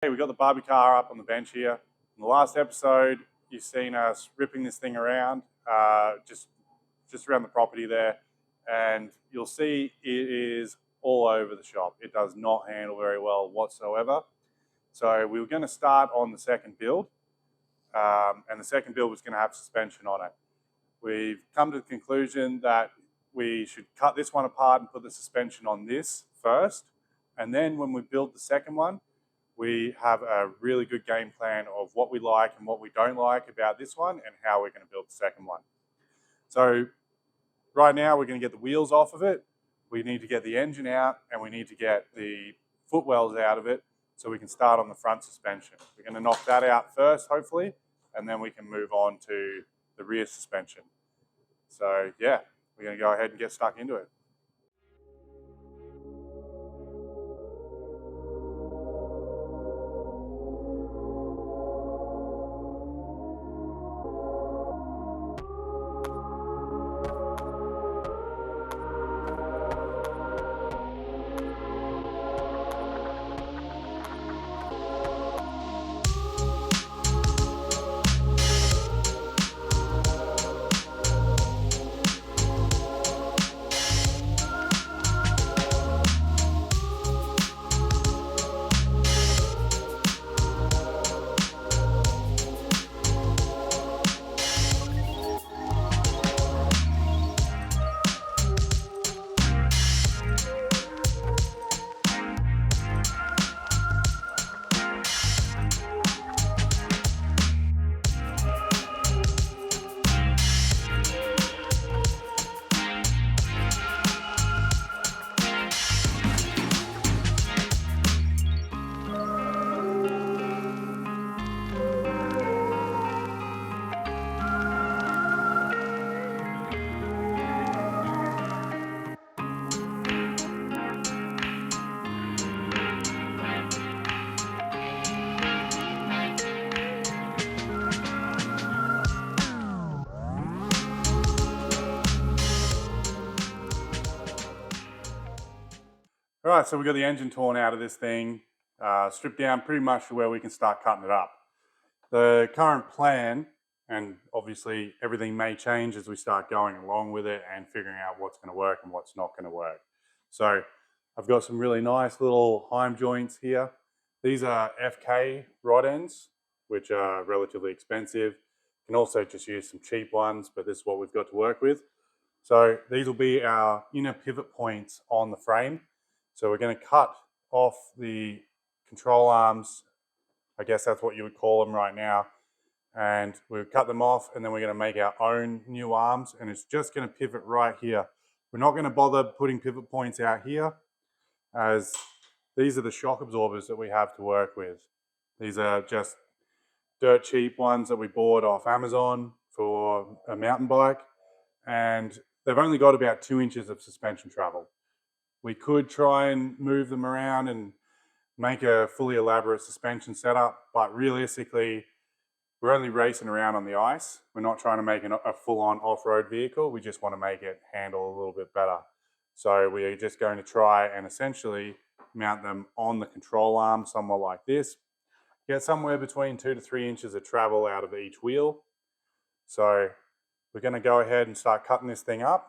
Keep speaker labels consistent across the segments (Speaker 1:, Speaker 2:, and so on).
Speaker 1: Hey, we've got the barbie car up on the bench here. In the last episode, you've seen us ripping this thing around, just around the property there, and you'll see it is all over the shop. It does not handle very well whatsoever. So we were going to start on the second build, and the second build was going to have suspension on it. We've come to the conclusion that we should cut this one apart and put the suspension on this first, and then when we build the second one, we have a really good game plan of what we like and what we don't like about this one and how we're going to build the second one. So right now we're going to get the wheels off of it. We need to get the engine out and we need to get the footwells out of it so we can start on the front suspension. We're going to knock that out first, hopefully, and then we can move on to the rear suspension. So yeah, we're going to go ahead and get stuck into it. All right, so we've got the engine torn out of this thing, stripped down pretty much to where we can start cutting it up. The current plan, and obviously everything may change as we start going along with it and figuring out what's going to work and what's not going to work. So I've got some really nice little Heim joints here. These are FK rod ends, which are relatively expensive. You can also just use some cheap ones, but this is what we've got to work with. So these will be our inner pivot points on the frame. So we're going to cut off the control arms, I guess that's what you would call them right now, and we'll cut them off and then we're going to make our own new arms, and it's just going to pivot right here. We're not going to bother putting pivot points out here, as these are the shock absorbers that we have to work with. These are just dirt cheap ones that we bought off Amazon for a mountain bike, and they've only got about 2 inches of suspension travel. We could try and move them around and make a fully elaborate suspension setup, but realistically, we're only racing around on the ice. We're not trying to make a full-on off-road vehicle. We just want to make it handle a little bit better. So we're just going to try and essentially mount them on the control arm, somewhere like this. Get somewhere between 2 to 3 inches of travel out of each wheel. So we're going to go ahead and start cutting this thing up.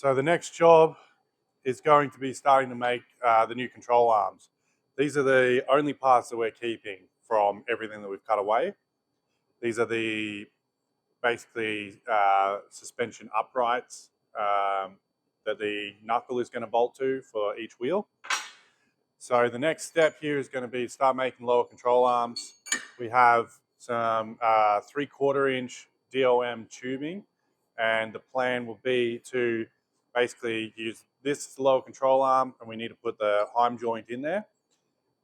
Speaker 1: So the next job is going to be starting to make the new control arms. These are the only parts that we're keeping from everything that we've cut away. These are the basically suspension uprights that the knuckle is going to bolt to for each wheel. So the next step here is going to be start making lower control arms. We have some 3/4 inch DOM tubing, and the plan will be to basically use this as the lower control arm, and we need to put the heim joint in there.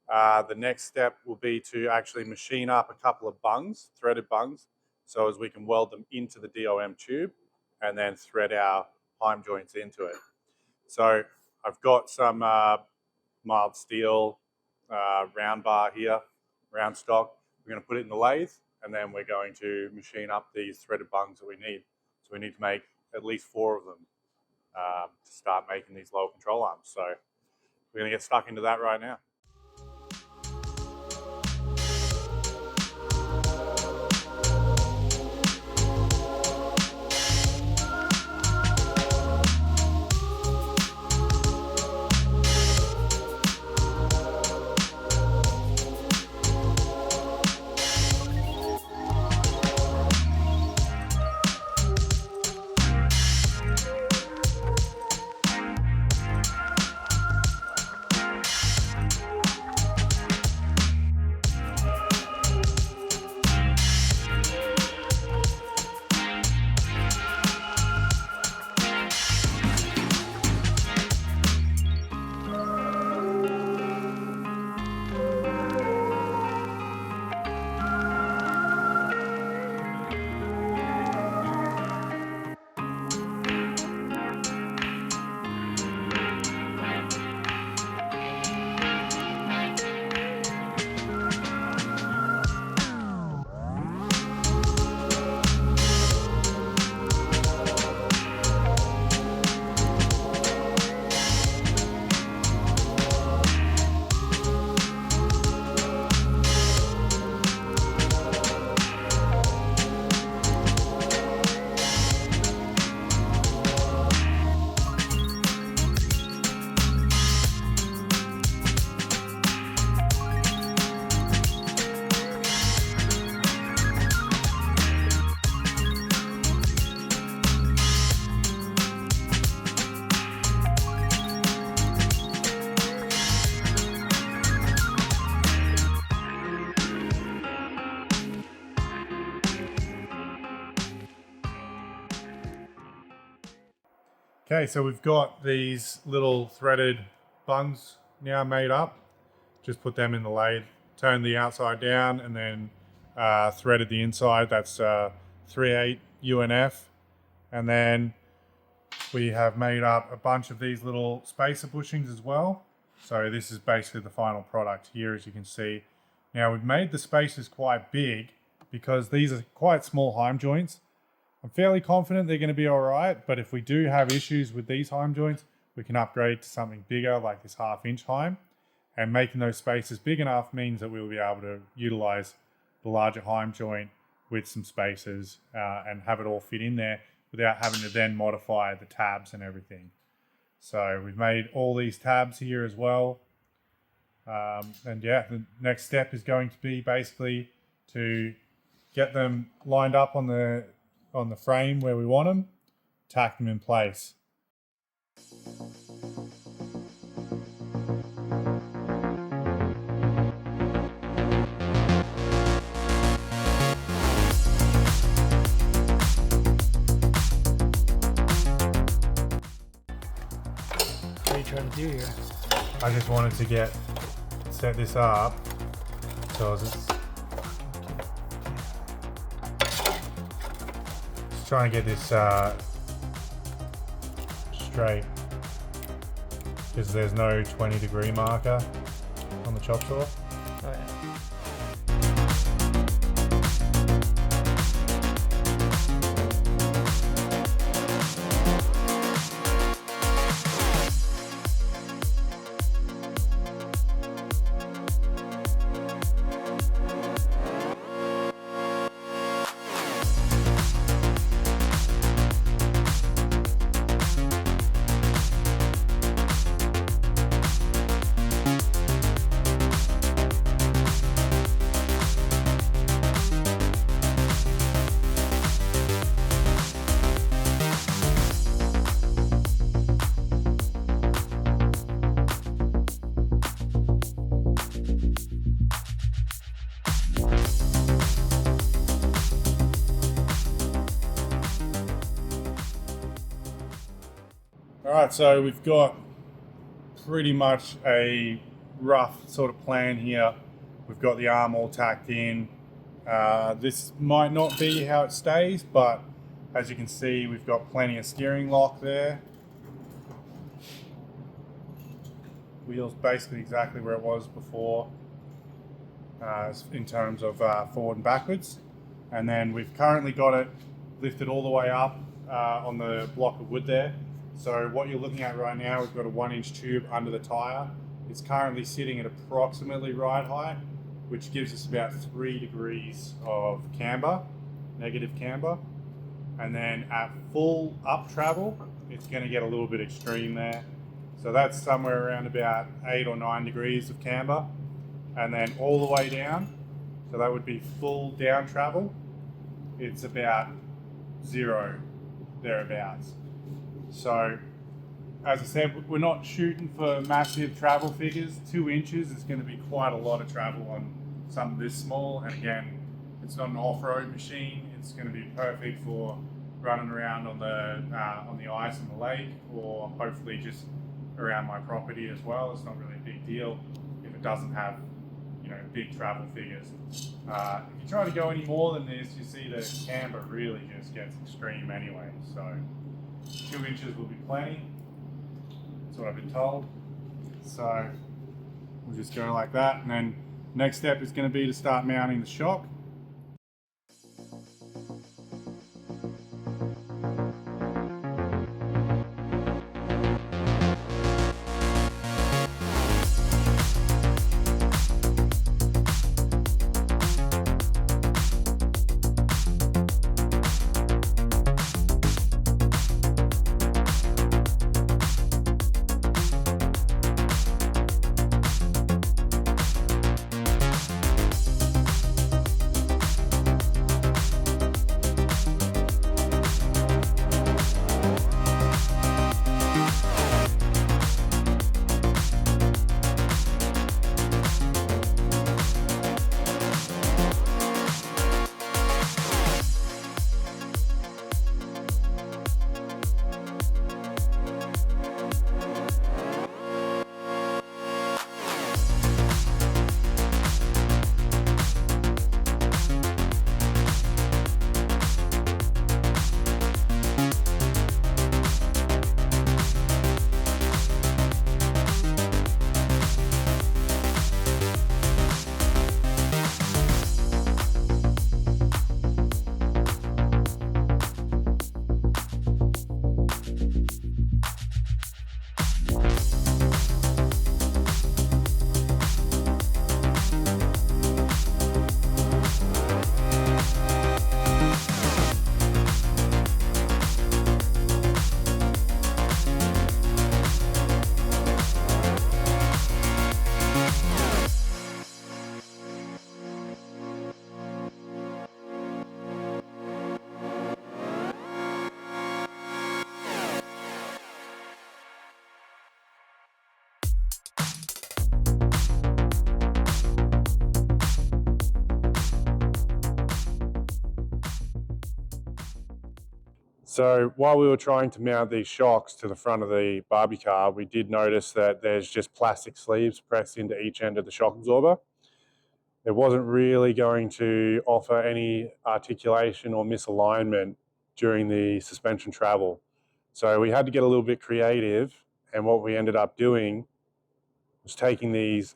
Speaker 1: The next step will be to actually machine up a couple of bungs, threaded bungs, so as we can weld them into the DOM tube and then thread our heim joints into it. So I've got some mild steel round bar here, round stock. We're going to put it in the lathe, and then we're going to machine up these threaded bungs that we need. So we need to make at least 4 of them to start making these lower control arms. So we're going to get stuck into that right now. Okay, so we've got these little threaded bungs now made up. Just put them in the lathe, turned the outside down, and then threaded the inside. That's 3/8 UNF. And then we have made up a bunch of these little spacer bushings as well. So this is basically the final product here, as you can see. Now we've made the spacers quite big because these are quite small heim joints. I'm fairly confident they're going to be all right, but if we do have issues with these heim joints, we can upgrade to something bigger like this 1/2 inch heim. And making those spacers big enough means that we'll be able to utilize the larger heim joint with some spacers and have it all fit in there without having to then modify the tabs and everything. So we've made all these tabs here as well. And yeah, the next step is going to be basically to get them lined up on the frame where we want them, tack them in place.
Speaker 2: What are you trying to do here?
Speaker 1: I just wanted to set this up so it's trying to get this straight because there's no 20-degree marker on the chop saw.
Speaker 2: Oh yeah.
Speaker 1: All right, so we've got pretty much a rough sort of plan here. We've got the arm all tacked in. This might not be how it stays, but as you can see, we've got plenty of steering lock there. Wheels basically exactly where it was before in terms of forward and backwards. And then we've currently got it lifted all the way up on the block of wood there. So what you're looking at right now, we've got a 1-inch tube under the tire. It's currently sitting at approximately ride height, which gives us about 3 degrees of camber, negative camber. And then at full up travel, it's going to get a little bit extreme there. So that's somewhere around about 8 or 9 degrees of camber. And then all the way down, so that would be full down travel, it's about 0, thereabouts. So, as I said, we're not shooting for massive travel figures. 2 inches is going to be quite a lot of travel on something this small. And again, it's not an off-road machine. It's going to be perfect for running around on the ice on the lake, or hopefully just around my property as well. It's not really a big deal if it doesn't have, big travel figures. If you try to go any more than this, you see the camber really just gets extreme anyway. So 2 inches will be plenty. That's what I've been told. So we'll just go like that, and then next step is going to be to start mounting the shock. So while we were trying to mount these shocks to the front of the Barbie car, we did notice that there's just plastic sleeves pressed into each end of the shock absorber. It wasn't really going to offer any articulation or misalignment during the suspension travel. So we had to get a little bit creative, and what we ended up doing was taking these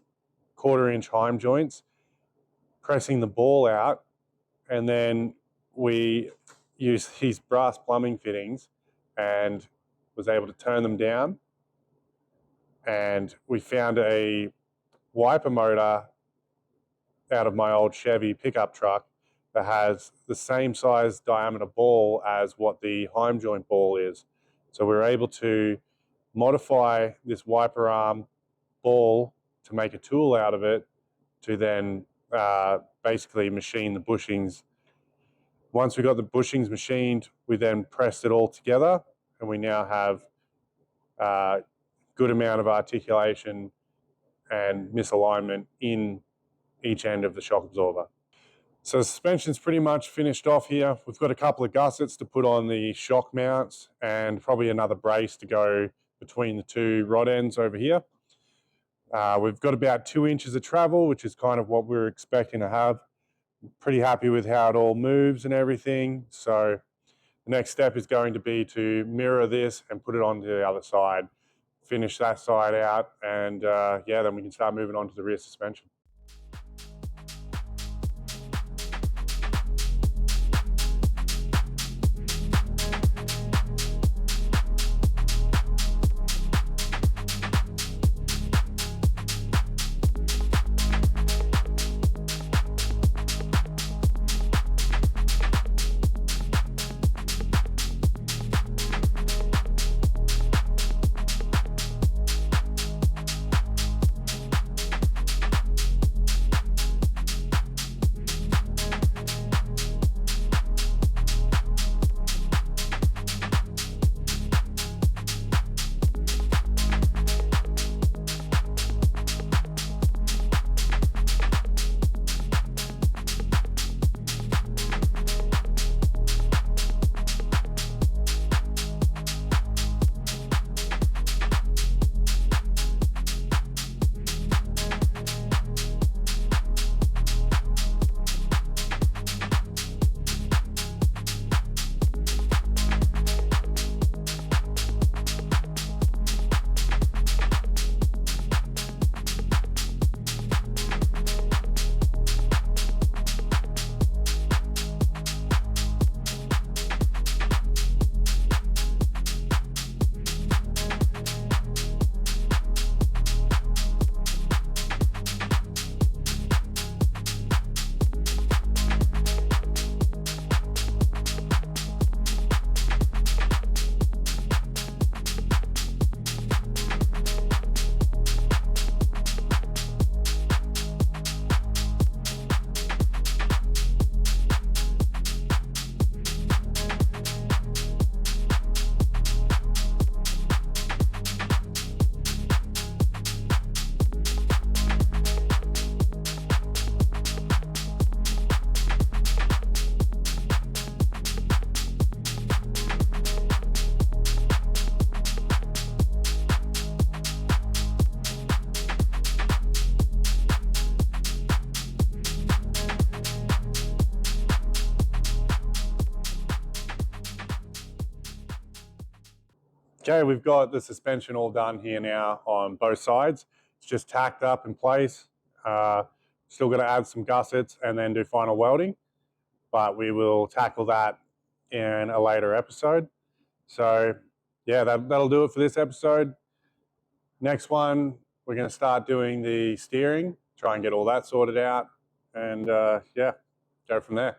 Speaker 1: 1/4-inch heim joints, pressing the ball out, and then we used these brass plumbing fittings and was able to turn them down. And we found a wiper motor out of my old Chevy pickup truck that has the same size diameter ball as what the heim joint ball is. So we were able to modify this wiper arm ball to make a tool out of it to then basically machine the bushings. Once we got the bushings machined, we then pressed it all together, and we now have a good amount of articulation and misalignment in each end of the shock absorber. So the suspension's pretty much finished off here. We've got a couple of gussets to put on the shock mounts and probably another brace to go between the two rod ends over here. We've got about 2 inches of travel, which is kind of what we're expecting to have. Pretty happy with how it all moves and everything. So the next step is going to be to mirror this and put it onto the other side, finish that side out, and yeah, then we can start moving on to the rear suspension. Okay, we've got the suspension all done here now on both sides. It's just tacked up in place. Still got to add some gussets and then do final welding, but we will tackle that in a later episode. So yeah, that'll do it for this episode. Next one, we're going to start doing the steering, try and get all that sorted out, and yeah, go from there.